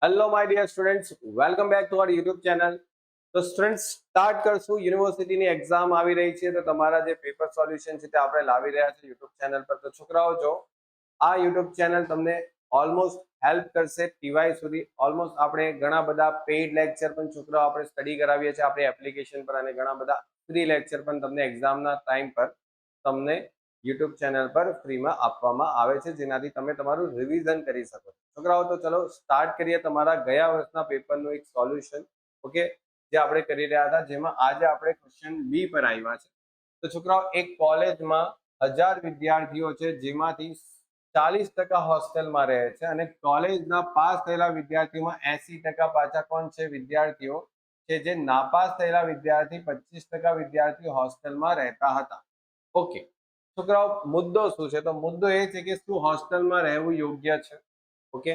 Hello my dear students, welcome back to our YouTube channel. તો students, start કરશું. યુનિવર્સિટીની exam આવી રહી છે, તો તમારા જે પેપર સોલ્યુશન છે તે આપણે લાવી રહ્યા છે યુટ્યુબ ચેનલ પર. તો છોકરાઓ, જો આ યુટ્યુબ ચેનલ તમને ઓલમોસ્ટ હેલ્પ કરશે ટીવાય સુધી. ઓલમોસ્ટ આપણે ઘણા બધા પેઇડ લેક્ચર પણ છોકરાઓ આપણે સ્ટડી કરાવીએ છીએ આપણી એપ્લિકેશન પર, અને ઘણા બધા ફ્રી લેક્ચર પણ તમને એક્ઝામના ટાઈમ પર તમને યુટ્યુબ ચેનલ પર ફ્રીમાં આપવામાં આવે છે, જેનાથી તમે તમારું રિવિઝન કરી શકો. છોકરાઓ, તો ચલો સ્ટાર્ટ કરીએ તમારા ગયા વર્ષના પેપરનું એક સોલ્યુશન. ઓકે, જે આપણે કરી રહ્યા હતા, જેમાં આજે આપણે ક્વેશ્ચન બી પર આવ્યા છે. તો છોકરાઓ, એક કોલેજમાં 1000 વિદ્યાર્થીઓ છે, જેમાંથી 40% હોસ્ટેલમાં રહે છે, અને કોલેજના પાસ થયેલા વિદ્યાર્થીઓમાં 80% પાછા કોણ છે? વિદ્યાર્થીઓ છે. જે નાપાસ થયેલા વિદ્યાર્થી 25% વિદ્યાર્થીઓ હોસ્ટેલમાં રહેતા હતા. ઓકે છોકરાઓ, મુદ્દો શું છે? તો મુદ્દો એ છે કે શું હોસ્ટેલમાં રહેવું યોગ્ય છે? ઓકે,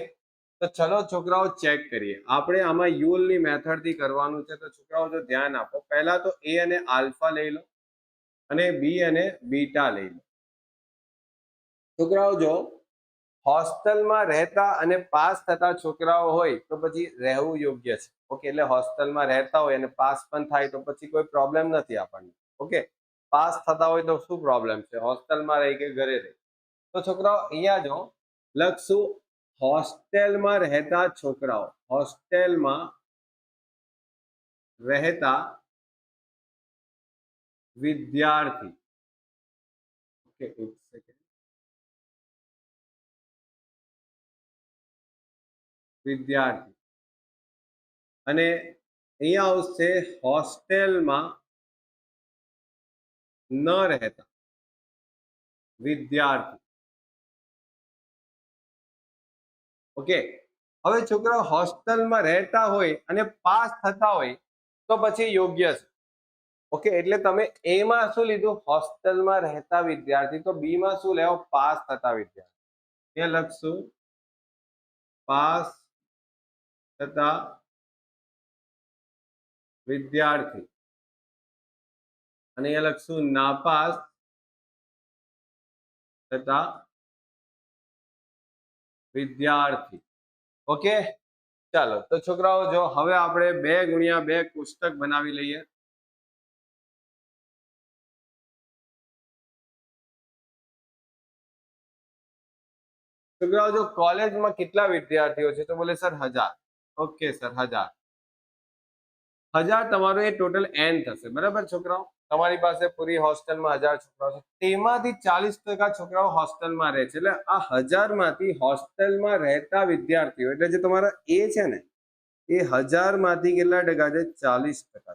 તો ચલો છોકરાઓ ચેક કરીએ. આપણે આમાં યુલની મેથડથી કરવાનું છે. તો છોકરાઓ, જો ધ્યાન આપો, પહેલા તો એ અને આલ્ફા લઈ લો, અને બી અને બીટા લઈ લો. છોકરાઓ, જો હોસ્ટેલમાં રહેતા અને પાસ થતા છોકરાઓ હોય તો પછી રહેવું યોગ્ય છે. ઓકે, એટલે હોસ્ટેલમાં રહેતા હોય અને પાસ પણ થાય તો પછી કોઈ પ્રોબ્લેમ નથી આપણને. ઓકે, પાસ થતા હોય તો શું પ્રોબ્લેમ છે? હોસ્ટેલમાં રહી કે ઘરે રહી. તો છોકરાઓ, અહીંયા જો લખશું હોસ્ટેલમાં રહેતા છોકરાઓ, હોસ્ટેલમાં રહેતા વિદ્યાર્થી. ઓકે, એક સેકન્ડ. વિદ્યાર્થી, અને અહીંયા આવશે હોસ્ટેલમાં ન રહેતા વિદ્યાર્થી. ઓકે, હવે છોકરાઓ હોસ્ટેલમાં રહેતા હોય અને પાસ થતા હોય તો પછી યોગ્ય છે. ઓકે, એટલે તમે એ માં શું લીધું? હોસ્ટેલમાં રહેતા વિદ્યાર્થી. તો બી માં શું લેવો? પાસ થતા વિદ્યાર્થી. ત્યાં લખશું પાસ થતા વિદ્યાર્થી, અને અહીંયા લખશું નાપાસ થતા વિદ્યાર્થી. ઓકે, ચાલો તો છોકરાઓ, જો હવે આપણે 2x2 કોષ્ટક બનાવી લઈએ. છોકરાઓ, જો કોલેજમાં કેટલા વિદ્યાર્થીઓ છે? તો બોલે સર 1000. ઓકે સર, 1000 તમારું એ ટોટલ એન થશે. બરાબર છોકરાઓ, તમારી પાસે પૂરી હોસ્ટેલમાં 1000 છોકરાઓ છે, તેમાંથી 40% છોકરાઓ હોસ્ટેલમાં રહે છે. એટલે આ 1000 માંથી હોસ્ટેલમાં રહેતા વિદ્યાર્થીઓ, એટલે જે તમારા એ છે ને, એ 1000 માંથી કેટલા ટકા છે? 40% છે.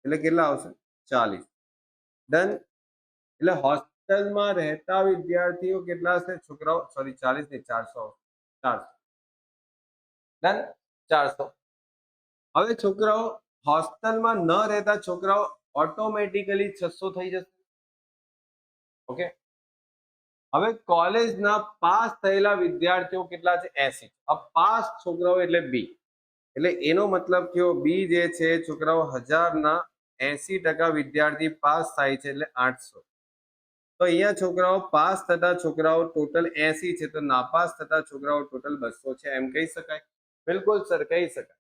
એટલે કેટલા આવશે? 40. ડન. એટલે હોસ્ટેલમાં રહેતા વિદ્યાર્થીઓ કેટલા હશે છોકરાઓ? સોરી, 40 નહીં, 400. 400. ડન, 400. હવે છોકરાઓ, હોસ્ટેલમાં ન રહેતા છોકરાઓ ઓટોમેટિકલી 600 થઈ જશે. ઓકે, હવે કોલેજના પાસ થયેલા વિદ્યાર્થીઓ કેટલા છે? 80. આ પાસ છોકરાઓ એટલે બી, એટલે એનો મતલબ થયો બી જે છે છોકરાઓ 1000 ના 80% વિદ્યાર્થી પાસ થાય છે, એટલે 800. તો અહીંયા છોકરાઓ પાસ થતા છોકરાઓ ટોટલ 80 છે, તો નાપાસ થતા છોકરાઓ ટોટલ 200 છે. એમ કહી શકાય? બિલકુલ સર, કહી શકાય.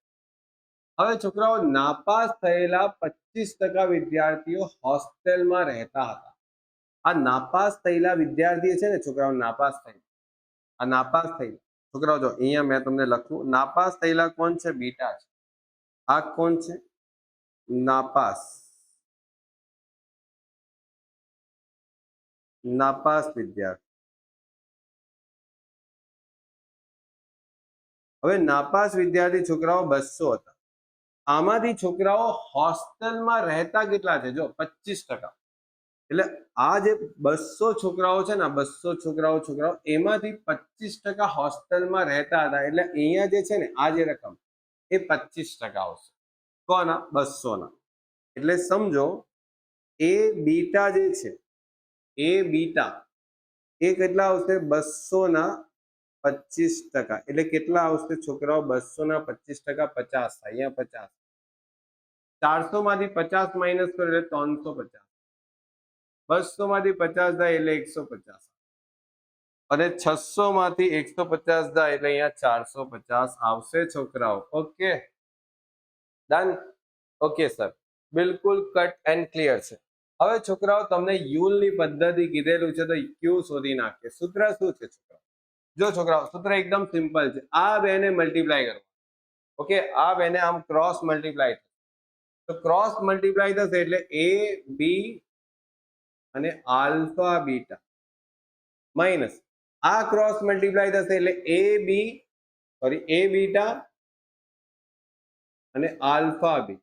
હવે છોકરાઓ, નાપાસ થયેલા 25% વિદ્યાર્થીઓ હોસ્ટેલમાં રહેતા હતા. આ નાપાસ થયેલા વિદ્યાર્થી છે ને છોકરાઓ, નાપાસ થયેલા, આ નાપાસ થયેલા છોકરાઓ, જો અહીંયા મેં તમને લખું, નાપાસ થયેલા કોણ છે? બીટા છે. આ કોણ છે? નાપાસ, નાપાસ વિદ્યાર્થી. હવે નાપાસ વિદ્યાર્થી છોકરાઓ 200 હતા. આમાંથી છોકરાઓ હોસ્ટેલમાં રહેતા કેટલા છે? જો 25%. એટલે આ જે 200 છોકરાઓ છે ને, 200 છોકરાઓ એમાંથી 25% હોસ્ટેલમાં રહેતા હતા. એટલે અહીંયા જે છે ને, આ જે રકમ એ 25% આવશે. કોના? 200 ના. એટલે સમજો એ બીટા જે છે, એ બીટા એ કેટલા આવશે? 200 ના 25%. એટલે કેટલા આવશે છોકરાઓ? 200 ના 25%, 50 થાય. અહીંયા 50. 400 માંથી 50 માઇનસ કરો એટલે 350. 200 માંથી 50 થાય એટલે 150. અને 600 માંથી 150 જાય એટલે અહીંયા 450 આવશે છોકરાઓ. Okay, done. ઓકે સર, બિલકુલ કટ એન્ડ ક્લિયર છે. હવે છોકરાઓ તમને યુલની પદ્ધતિ કીધેલું છે તો ક્યુ શોધી નાખીએ. સૂત્ર શું છે છોકરાઓ? જો છોકરાઓ સૂત્ર એકદમ સિમ્પલ છે. આ બેને મલ્ટીપ્લાય કરો. ઓકે, આ બેને આમ ક્રોસ મલ્ટીપ્લાય થશે. તો ક્રોસ મલ્ટીપ્લાય થશે એટલે એ બી અને આલ્ફા બીટા માઇનસ આ ક્રોસ મલ્ટીપ્લાય થશે એટલે એ બીટા અને આલ્ફા બી.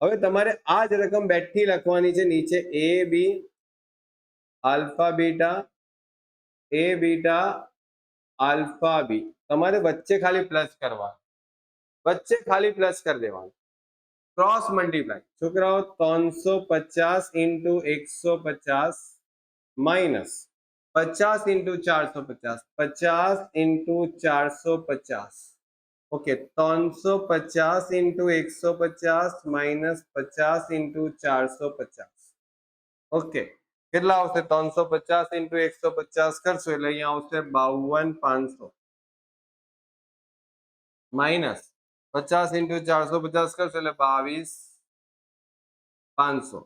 હવે તમારે આ જ રકમ બેઠી લખવાની છે નીચે એ બી આલ્ફા બીટા એ બીટા આલ્ફા બી. તમારે વચ્ચે ખાલી પ્લસ કરવાનું, વચ્ચે ખાલી પ્લસ કરી દેવાનું. ક્રોસ મલ્ટીપ્લાય છોકરાઓ 350 into 150 minus 50 into 450 50 into 450. Okay, 350 into 150 minus 50 into 450. Okay, કેટલા આવશે? 350 ઇન્ટુ 150 કરશો એટલે અહીંયા આવશે 52,500 માઇનસ 50 ઇન્ટુ 450 કરશો એટલે 22,500.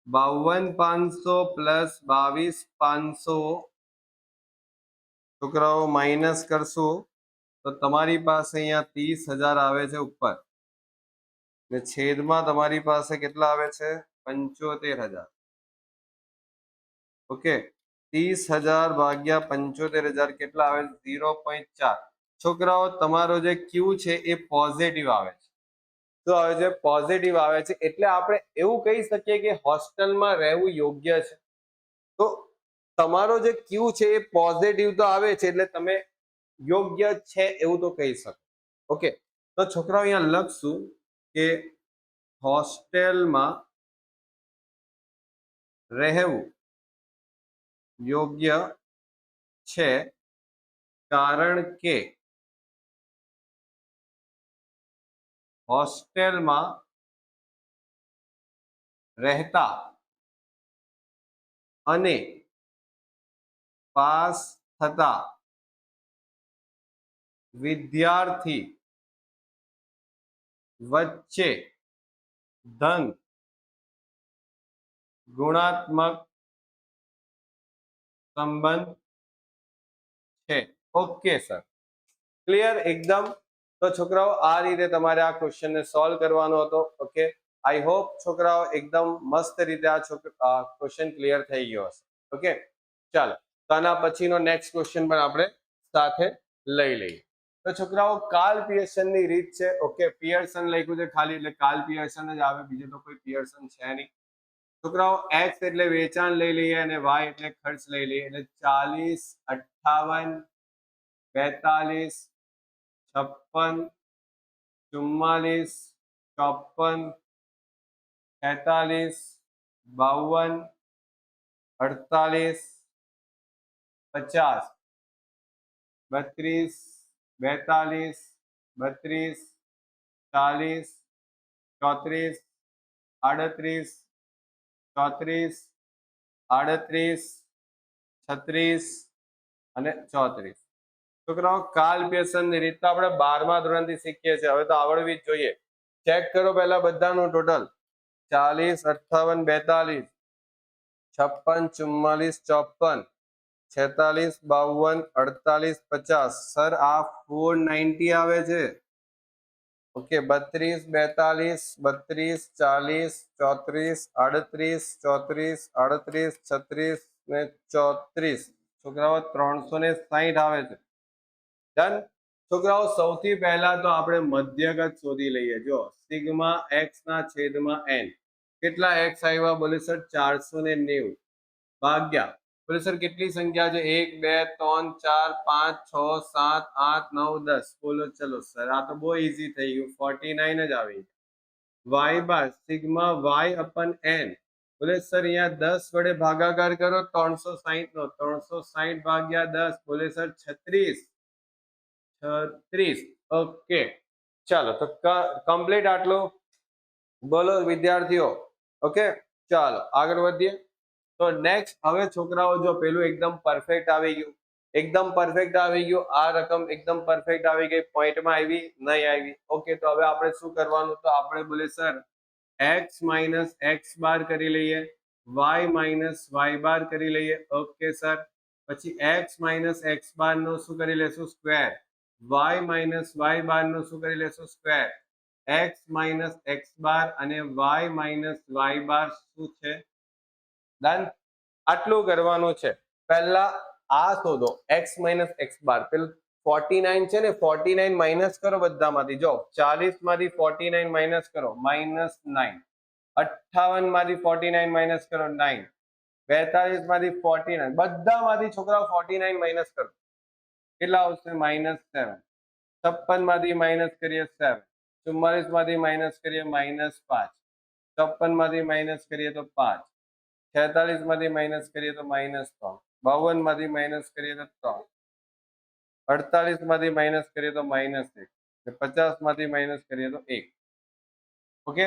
52,500 પ્લસ 22,500 છોકરાઓ માઇનસ કરશો તો તમારી પાસે અહીંયા 30,000 આવે છે ઉપર ને છેદમાં તમારી પાસે કેટલા આવે છે? 75,000. ઓકે, 30,000 ભાગ્યા 75,000 કેટલા આવે? 0.4. છોકરાઓ તમારો જે ક્યુ છે એ પોઝિટિવ આવે છે. શું આવે છે? પોઝિટિવ આવે છે. એટલે આપણે એવું કહી શકીએ કે હોસ્ટેલમાં રહેવું યોગ્ય છે. તો તમારો જે ક્યુ છે એ પોઝિટિવ તો આવે છે એટલે તમે યોગ્ય છે એવું તો કહી શકો. ઓકે, તો છોકરાઓ અહીંયા લખશું કે હોસ્ટેલમાં રહેવું યોગ્ય છે કારણ કે હોસ્ટેલમાં રહેતા અને પાસ થતા વિદ્યાર્થી વચ્ચે ધન ગુણાત્મક સંબંધ છે. ઓકે સર, ક્લિયર એકદમ. તો છોકરાઓ આ રીતે તમારે આ ક્વેશ્ચનને સોલ્વ કરવાનો હતો. ઓકે, આઈ હોપ છોકરાઓ એકદમ મસ્ત રીતે આ ક્વેશ્ચન ક્લિયર થઈ ગયો હશે. ઓકે, ચાલો તો આના પછીનો નેક્સ્ટ ક્વેશ્ચન પણ આપણે સાથે લઈ લઈએ. તો છોકરાઓ કાલ પિયર્સન ની રીત છે. ઓકે, પિયર્સન લખ્યું છે ખાલી એટલે કાલ પિયર્સન જ આવે, બીજું તો કોઈ પિયર્સન છે નહીં. છોકરાઓ એક્સ એટલે વેચાણ લઈ લઈએ અને વાય એટલે ખર્ચ લઈ લઈએ. એટલે 40, 58, 42, 56, 44, 54, 46, 52, 48, 50, 32, 42, 32, 40, 34, 38, 34, 38, 36 અને 34. છોકરાઓ કાલ પિયર્સનની રીત તો આપણે 12મા ધોરણથી શીખીએ છીએ, હવે તો આવડવી જ જોઈએ. ચેક કરો પહેલા બધાનું ટોટલ. 40, 58, 42, 56, 44, 54, 46, 52, 48, 50. સર આ 490 આવે છે. ઓકે, 32, 42, 32, 40, 34, 38, 34, 38, 36 ને 34. છોકરાઓ 360 આવે છે. ડન. છોકરાઓ સૌથી પહેલા તો આપણે મધ્યગત શોધી લઈએ. જો સિગ્મા એક્સ ના છેદમાં એન કેટલા એક્સ આવ્યા? બોલે સર 490 ભાગ્યા બોલે સર કેટલી સંખ્યા છે? 1, 2, 3, 4, 5, 6, 7, 8, 9, 10. બોલો ચલો સર, આ તો બહુ ઈઝી થઈ ગયું. 49 જ આવી. વાય બાર સિગ્મા વાય અપન એન બોલે સર અહીંયા 10 વડે ભાગાકાર કરો 360 નો. 360 ભાગ્યા 10 બોલે સર 36. ઓકે, ચાલો તો કમ્પ્લીટ આટલું. બોલો વિદ્યાર્થીઓ. ઓકે, ચાલો આગળ વધીએ. તો નેક્સ્ટ હવે છોકરાઓ જો પેલું એકદમ પરફેક્ટ આવી ગયું. એકદમ પરફેક્ટ આવી ગયું, આ રકમ એકદમ પરફેક્ટ આવી ગઈ, પોઈન્ટમાં આવી નહીં આવી. ઓકે, તો હવે આપણે શું કરવાનું, તો આપણે બોલે sir x minus x bar કરી લઈએ, y માઇનસ વાય બાર કરી લઈએ. ઓકે સર, પછી x માઇનસ એક્સ બાર નો શું કરી લેશું, સ્ક્વેર, y માઇનસ વાય બાર નો શું કરી લેશું, square, x minus x bar અને y માઇનસ વાય બાર શું છે, ડન. આટલું કરવાનું છે. પહેલા આ શોધો x માઇનસ એક્સ બાર. પેલું 49 છે ને, 49 માઇનસ કરો બધામાંથી. જો 40 માંથી 49 માઇનસ કરો, -9. 58 માંથી 49 માઇનસ કરો, 9. 42 માંથી 49, બધામાંથી છોકરાઓ 49 માઇનસ કરો, કેટલા આવશે, -7. 56 માંથી માઇનસ કરીએ 7. 44 માંથી માઇનસ કરીએ -5. 56 માંથી માઇનસ કરીએ તો 5. 46 માંથી માઇનસ કરીએ તો -3. 52 માંથી માઇનસ કરીએ તો 3. 48 માંથી માઇનસ કરીએ તો -1. 50 માંથી માઇનસ કરીએ તો 1. ઓકે,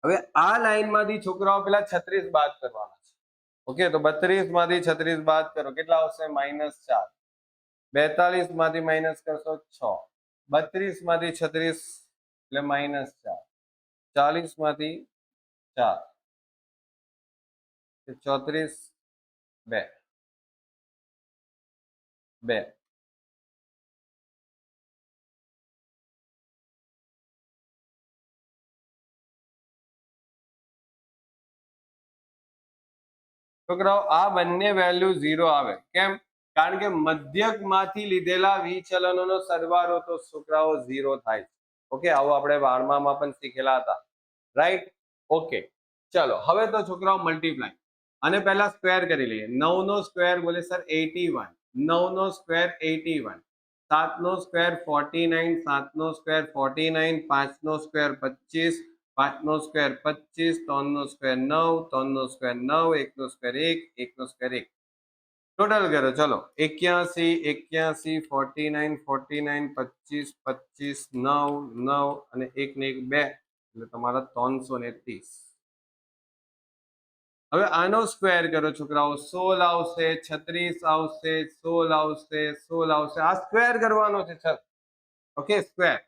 હવે આ લાઈન માંથી છોકરાઓ પેલા 36 બાદ કરવાના છે. ઓકે, તો 32 માંથી 36 બાદ કરો, કેટલા આવશે, -4. 42 માંથી માઇનસ કરશો 6. 32 માંથી 36 એટલે -4. 40 માંથી 4, 34, 2, 2. છોકરાઓ આ બંને વેલ્યુ 0 આવે. કેમ? કારણ કે મધ્યક માંથી લીધેલા વિચલનોનો સરવાળો તો છોકરાઓ 0 થાય. ઓકે, આવું આપણે 12માં પણ શીખેલા હતા, રાઈટ? ઓકે, ચલો હવે તો છોકરાઓ મલ્ટીપ્લાય અને પહેલા સ્ક્વેર કરી લઈએ. 9 નો સ્ક્વેર બોલે સર 81. 9 નો સ્ક્વેર 81. 7 નો સ્ક્વેર 49. 7 નો સ્ક્વેર 49. 5 નો સ્ક્વેર 25. 5 નો સ્ક્વેર 25. 3 નો સ્ક્વેર 9. 3 નો સ્ક્વેર 9. 1 નો સ્ક્વેર 1. 1 નો સ્ક્વેર 1. ટોટલ કરો, ચલો 81, 81, 49, 49, 25, 25, 9, 9 અને 1 ને 1 2 એટલે તમારા 330. હવે આનો સ્ક્વેર કરો છોકરાઓ, 16 આવશે, 36 આવશે, 16 આવશે, 16 આવશે. આ સ્ક્વેર કરવાનો છે સર. Okay, square.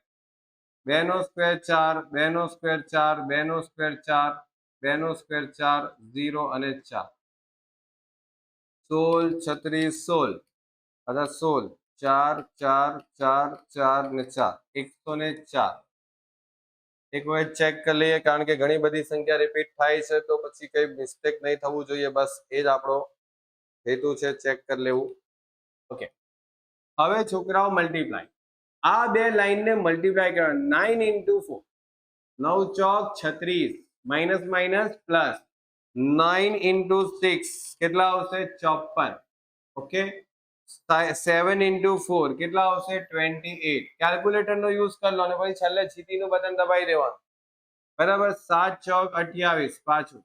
2 નો સ્ક્વેર 4, 2 નો સ્ક્વેર 4, 2 નો સ્ક્વેર 4, 2 નો સ્ક્વેર 4, 0 અને 4. 16, 36, 16 અથવા 16, 4, 4, 4, 4 ને 4, 104. એક વખત ચેક કરી લઈએ, કારણ કે ઘણી બધી સંખ્યા રિપીટ થાય છે, તો પછી કઈ મિસ્ટેક નહીં થવું જોઈએ. બસ એ જ આપણો હેતુ છે, ચેક કરી લેવું. ઓકે, હવે છોકરાઓ મલ્ટીપ્લાય. આ બે લાઈનને મલ્ટીપ્લાય કરવાના. 9 into 4, 9 ચોક 36, માઇનસ માઇનસ પ્લસ. 9 into 6 કેટલા આવશે, 54. ઓકે, 7 into 4 કેટલા આવશે, 28. કેલ્ક્યુલેટર નો યુઝ કરી લો અને પછી છેલ્લે જીટી નું બટન દબાઈ દેવાનું. બરાબર, 7 ચોક 28, પાછું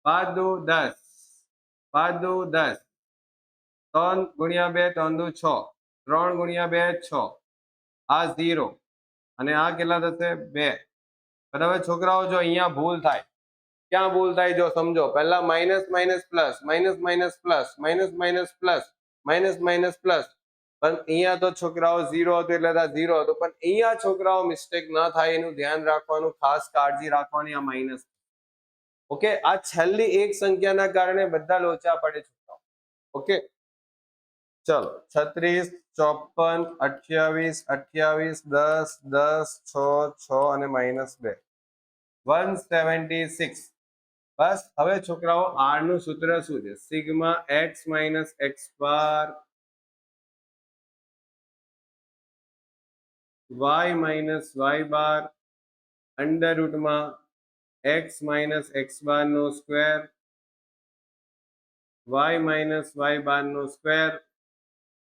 5 દુ 10, 5 દુ 10, 3 ગુણ્યા 2 3 દુ 6, 3 ગુણ્યા 2 6, આ 0 અને આ કેટલા થશે, 2. બરાબર છોકરાઓ, જો અહીંયા ભૂલ થાય. ક્યાં ભૂલ થાય જો સમજો. પહેલા minus minus plus, minus minus plus, minus minus plus, minus minus plus. પણ અહીંયા તો છોકરાઓ 0 હતું એટલે 0 હતું. પણ અહીંયા છોકરાઓ મિસ્ટેક ન થાય એનું ધ્યાન રાખવાનું, ખાસ કાળજી રાખવાની. આ માઇનસ. ઓકે, આ છેલ્લી એક સંખ્યાના કારણે બધા લોચા પડે છોકરાઓ. ઓકે, ચલો 36, 54, 28, 28, 10, 10, 6, 6 અને -2, 176. બસ હવે છોકરાઓ આર નું સૂત્ર શું છે, sigma x minus x bar Y minus Y બાર under રૂટમાં x minus x bar નો સ્ક્વેર વાય માઇનસ વાય બાર નો સ્ક્વેર.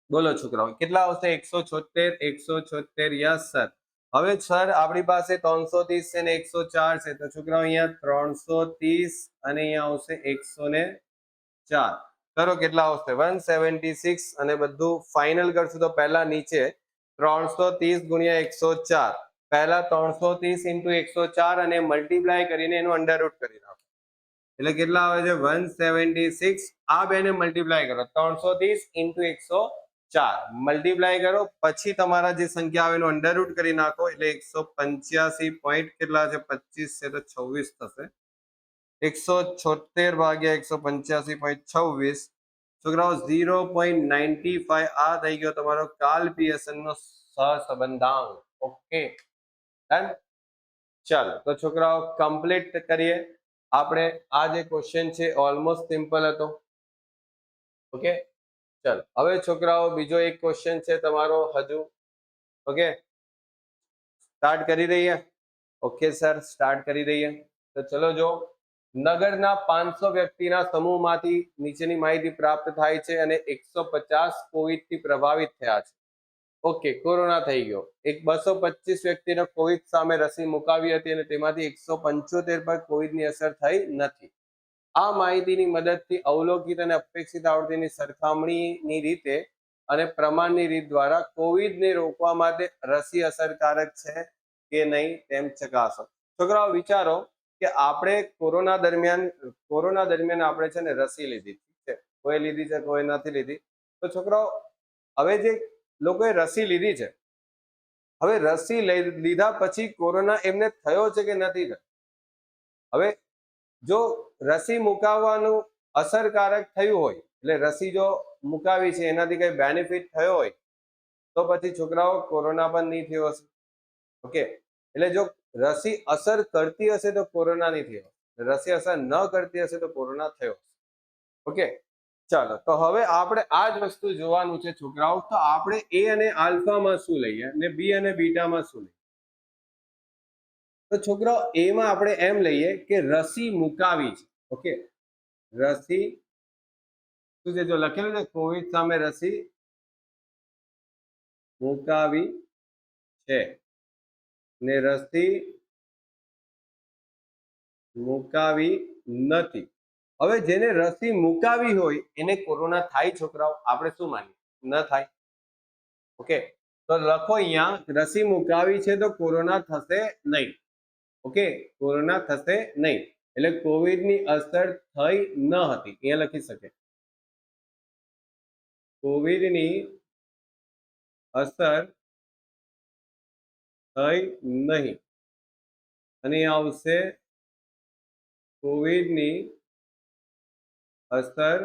બોલો છોકરાઓ કેટલા આવશે, 176. 176, યસ સર. હવે સર આપણી પાસે 330 છે ને 104 છે, તો છોકરાઓ અહીંયા 330 અને અહીંયા આવશે 104. કરો કેટલા આવશે, 176. અને બધું ફાઇનલ કરશું તો પહેલા નીચે 330 ગુણ્યા 104. પહેલા 330 into 104 અને મલ્ટીપ્લાય કરીને એનું અંડર રૂટ કરી નાખો. એટલે કેટલા આવે છે 176. આ બેને મલ્ટીપ્લાય કરો 330 ઇન્ટુ 104 મલ્ટીપ્લાય કરો પછી તમારા જે સંખ્યા આવે એનો અંડર રૂટ કરી નાખો એટલે 185 પોઈન્ટ કેટલા છે 25 છે તો 26 થશે 176 ભાગ્યા 185.26 છોકરાઓ 0.95 આ થઈ ગયો તમારો કાલ પીએસએન નો સહસંબંધાંક. Okay done. ચાલો તો છોકરાઓ કમ્પ્લીટ કરીએ આપણે. આ જે ક્વેશ્ચન છે ઓલમોસ્ટ સિમ્પલ હતો. ઓકે ચાલો હવે છોકરાઓ બીજો એક ક્વેશ્ચન છે તમારો હજુ. ઓકે સ્ટાર્ટ કરી દઈએ. ઓકે સર સ્ટાર્ટ કરી દઈએ. તો ચલો જો નગરના 500 વ્યક્તિના સમૂહમાંથી નીચેની માહિતી પ્રાપ્ત થાય છે અને 150 કોવિડ થી પ્રભાવિત થયા છે. ઓકે કોરોના થઈ ગયો. 225 વ્યક્તિને કોવિડ સામે રસી મુકાવી હતી અને તેમાંથી 175 પર કોવિડની અસર થઈ નથી. આ માહિતીની મદદથી અવલોકિત અને અપેક્ષિત આવૃત્તિની સરખામણીની રીતે અને પ્રમાણની રીત દ્વારા કોવિડને રોકવા માટે રસી અસરકારક છે કે નહીં તેમ ચકાસો. છોકરાઓ વિચારો કે આપણે કોરોના દરમિયાન આપણે છે ને રસી લીધી છે. કોઈ લીધી છે કોઈ નથી લીધી. તો છોકરાઓ હવે જે લોકોએ રસી લીધી છે હવે રસી લીધા પછી કોરોના એમને થયો છે કે નથી થયો. હવે જો રસી મુકાવવાનું અસરકારક થયું હોય એટલે રસી જો મુકાવી છે એનાથી કઈ બેનિફિટ થયો હોય તો પછી છોકરાઓ કોરોના પણ નહીં થયો હશે. ઓકે એટલે જો રસી અસર કરતી હશે તો કોરોના નહીં થયો. રસી અસર ન કરતી હશે તો કોરોના થયો. ઓકે ચાલો તો હવે આપણે આ જ વસ્તુ જોવાનું છે છોકરાઓ. તો આપણે એ અને આલ્ફામાં શું લઈએ અને બી અને બીટામાં શું લઈએ. તો છોકરાઓ એમાં આપણે એમ લઈએ કે રસી મુકાવી છે. ઓકે રસી શું છે જો લખેલું છે કોવિડ સામે રસી મુકાવી છે ને રસી મુકાવી નથી. હવે જેને રસી મુકાવી હોય એને કોરોના થાય છોકરાઓ આપણે શું માનીએ ન થાય. ઓકે તો લખો અહીંયા રસી મુકાવી છે તો કોરોના થશે નહીં. ઓકે કોરોના થશે નહીં એટલે કોવિડની અસર થઈ ન હતી એ લખી શકે. કોવિડની અસર થઈ નહીં અને આવશે કોવિડની અસર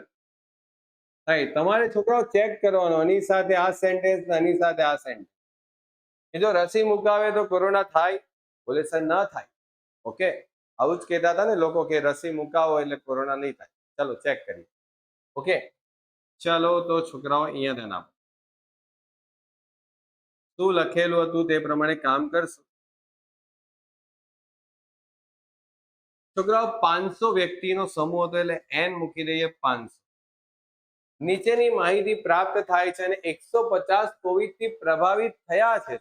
થઈ. તમારે છોકરાઓ ચેક કરવાનો આની સાથે આ સેન્ટેન્સ આની સાથે આ સેન્ટેન્સ કે જો રસી મુકાવે તો કોરોના થાય બોલે સર ન થાય. ઓકે આવું જ કહેતા હતા ને લોકો કે રસી મુકાવો એટલે કોરોના નહીં થાય. ચલો ચેક કરીએ. ઓકે ચલો તો છોકરાઓ અહીંયા ધ્યાન આપો. શું લખેલું હતું તે પ્રમાણે કામ કરશું. છોકરાઓ 500 વ્યક્તિનો સમૂહ હતો એટલે n મૂકી દઈએ 500. નીચેની માહિતી પ્રાપ્ત થાય છે અને 150 કોવિડ થી પ્રભાવિત થયા છે.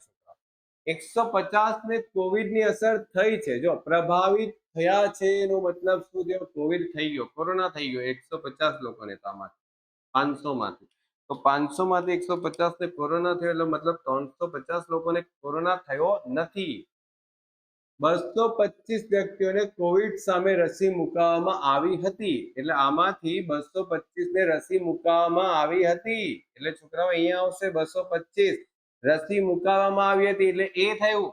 150 ને કોવિડ ની અસર થઈ છે. જો પ્રભાવિત થયા છે એનો મતલબ શું થયો કોવિડ થઈ ગયો કોરોના થઈ ગયો 150 લોકોને. તો આમાં 500 માંથી તો 500 માંથી 150 ને કોરોના થયો એટલે મતલબ 350 લોકોને કોરોના થયો નથી. 225 વ્યક્તિઓને કોવિડ સામે રસી મુકાવવામાં આવી હતી એટલે આમાંથી 225 ને રસી મુકાવવામાં આવી હતી એટલે છોકરાઓ અહીંયા આવશે 225 રસી મુકાવવામાં આવી હતી એટલે એ થયું.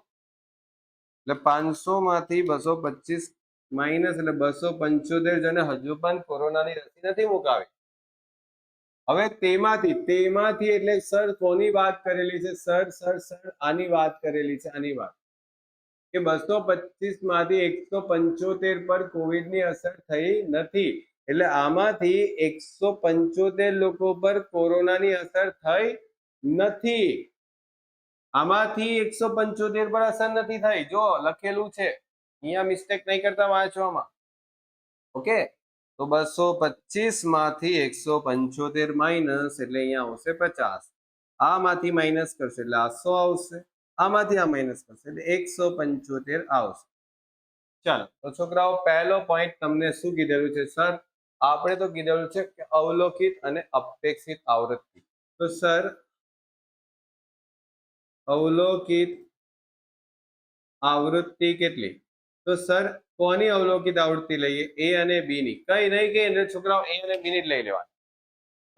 એટલે 500 માંથી 225 માઇનસ એટલે 275 જણે હજુ પણ કોરોનાની રસી નથી મુકાવી. હવે તેમાંથી એટલે સર કોની વાત કરેલી છે સર આની વાત કરેલી છે. આની વાત કે 225 માંથી 175 પર કોવિડની અસર થઈ નથી એટલે આમાંથી 175 લોકો પર કોરોનાની અસર થઈ નથી. આમાંથી 175 પર અસર નથી થઈ. જો લખેલું છે અહીંયા મિસ્ટેક નહીં કરતા વાંચવામાં. ઓકે તો 225 માંથી 175 માઇનસ એટલે અહીંયા આવશે 50. આમાંથી માઇનસ કરશે એટલે આ 100 આવશે. આમાંથી આ માઇનસ કરશે એટલે 175 આવશે. ચાલો તો છોકરાઓ પહેલો પોઈન્ટ તમને શું કીધેલું છે સર આપણે તો કીધેલું છે કે અવલોકિત અને અપેક્ષિત આવૃત્તિ. તો સર અવલોકિત આવૃત્તિ કેટલી તો સર કોની અવલોકિત આવૃત્તિ લઈએ? એ અને બી ની. કઈ નહીં કે એને છોકરાઓ એ અને બી ની જ લઈ લેવાની.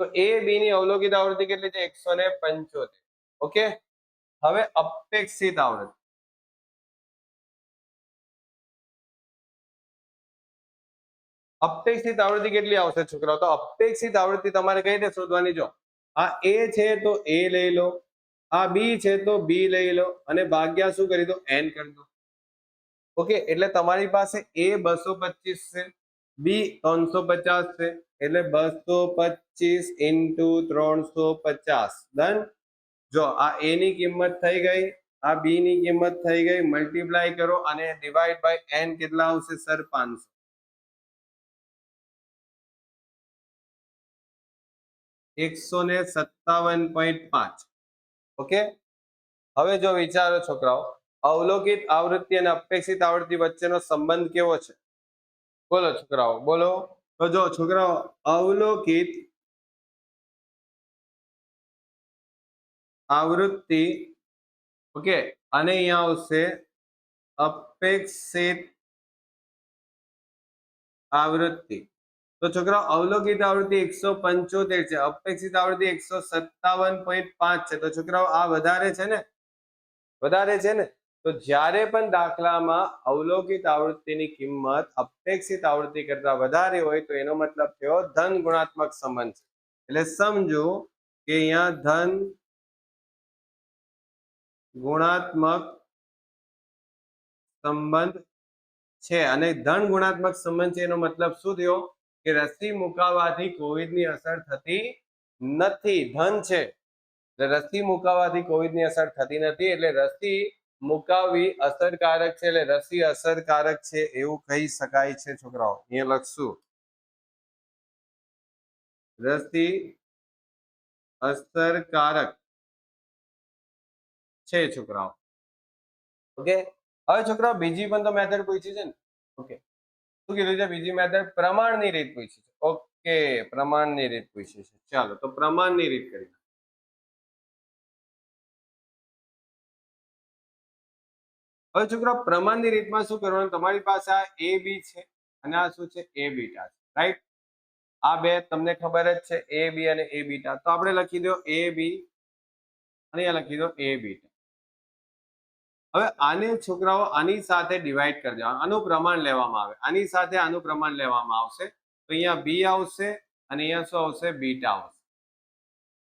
તો એ બી ની અવલોકિત આવૃત્તિ કેટલી છે? 175. ઓકે, હવે અપેક્ષિત આવૃત્તિ. અપેક્ષિત આવૃત્તિ કેટલી આવશે છોકરાઓ? તો અપેક્ષિત આવૃત્તિ તમારે કઈ રીતે શોધવાની? જો આ એ છે તો એ લઈ લો, આ બી છે તો બી લઈ લો, અને ભાગ્યા શું કરી દો? એન કરી દો. ઓકે, એટલે તમારી પાસે એ 225 છે, બી 350 છે, એટલે 225 ઇન્ટુ 350 ડન. જો આ એ ની કિંમત થઈ ગઈ, આ બી ની કિંમત થઈ ગઈ, મલ્ટીપ્લાય કરો અને ડિવાઈડ બાય એન કેટલા આવશે સર? 500. 157.5. ઓકે, હવે જો વિચારો છોકરાઓ, અવલોકિત આવૃત્તિ અને અપેક્ષિત આવૃત્તિ વચ્ચેનો સંબંધ કેવો છે? બોલો છોકરાઓ, બોલો. તો જો છોકરાઓ, અવલોકિત આવૃત્તિ, ઓકે, અને અહીંયા આવશે અપેક્ષિત આવૃત્તિ. તો છોકરાઓ, અવલોકિત આવૃત્તિ 175 છે, અપેક્ષિત આવૃત્તિ 157.5 છે. તો છોકરાઓ આ વધારે છે ને? વધારે છે ને? તો જ્યારે પણ દાખલામાં અવલોકિત આવૃત્તિની કિંમત અપેક્ષિત આવૃત્તિ કરતા વધારે હોય તો એનો મતલબ થયો ધન ગુણાત્મક સંબંધ છે. એટલે સમજો કે અહીંયા ધન ગુણાત્મક સંબંધ છે, અને ધન ગુણાત્મક સંબંધ છે એનો મતલબ શું થયો? કે રસી મુકાવાથી કોવિડની અસર થતી નથી. ધન છે એટલે રસી મુકાવાથી કોવિડની અસર થતી નથી, એટલે રસી મુકાવી અસરકારક છે, એટલે રસી અસરકારક છે એવું કહી શકાય છે છોકરાઓ. અહીંયા લખશું રસી અસરકારક છે છોકરાઓ. ઓકે, હવે છોકરાઓ બીજી પણ તો મેથડ પૂછી છે ને? ઓકે, શું કીધું છે? બીજી મેથડ પ્રમાણની રીત પૂછી છે. ઓકે, પ્રમાણની રીત પૂછી છે. ચાલો તો પ્રમાણની રીત કરી. હવે છોકરા, પ્રમાણની રીતમાં શું કરવાનું? તમારી પાસે આ એ બી છે અને આ શું છે? એ બીટા છે, રાઈટ? આ બે તમને ખબર જ છે, એ બી અને એ બીટા. તો આપણે લખી દો એ બી અને અહીંયા લખી દો એ બીટા. હવે આને છોકરાઓ આની સાથે ડિવાઈડ કરી દેવાનું, આનું પ્રમાણ લેવામાં આવે, આની સાથે આનું પ્રમાણ લેવામાં આવશે. તો અહીંયા બી આવશે અને અહીંયા શું આવશે? બીટા આવશે.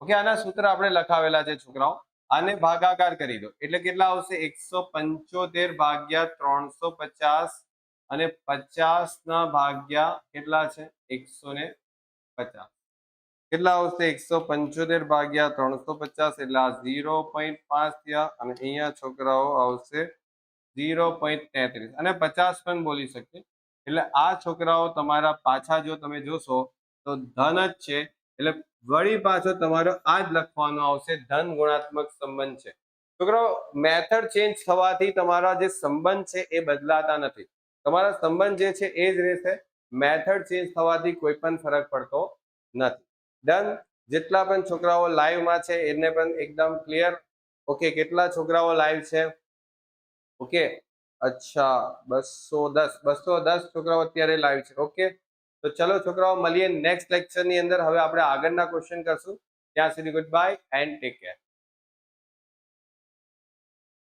ઓકે, આના સૂત્ર આપણે લખાવેલા છે છોકરાઓ. આને ભાગાકાર કરી દો એટલે કેટલા આવશે? 175 ભાગ્યા 350 અને 50 ના ભાગ્યા કેટલા છે? 150. કેટલા આવશે? 175 ભાગ્યા 350 એટલે આ 0.5 થયા, અને અહીંયા છોકરાઓ આવશે 0.33, અને 50 પણ બોલી શકીએ. એટલે આ છોકરાઓ તમારા પાછા જો તમે જોશો તો ધન જ છે, એટલે વળી પાછો તમારો આ જ લખવાનો આવશે, ધન ગુણાત્મક સંબંધ છે. છોકરાઓ, મેથડ ચેન્જ થવાથી તમારા જે સંબંધ છે એ બદલાતા નથી. તમારા સંબંધ જે છે એ જ રહેશે, મેથડ ચેન્જ થવાથી કોઈ પણ ફરક પડતો નથી. ડન. જેટલા પણ છોકરાઓ લાઈવમાં છે એને પણ એકદમ ક્લિયર? ઓકે, કેટલા છોકરાઓ લાઈવ છે? ઓકે, અચ્છા 210 છોકરાઓ અત્યારે લાઈવ છે. ઓકે, તો ચલો છોકરાઓ, મળીએ નેક્સ્ટ લેક્ચરની અંદર. હવે આપણે આગળના ક્વેશ્ચન કરશું. ત્યાં સુધી good bye and take care.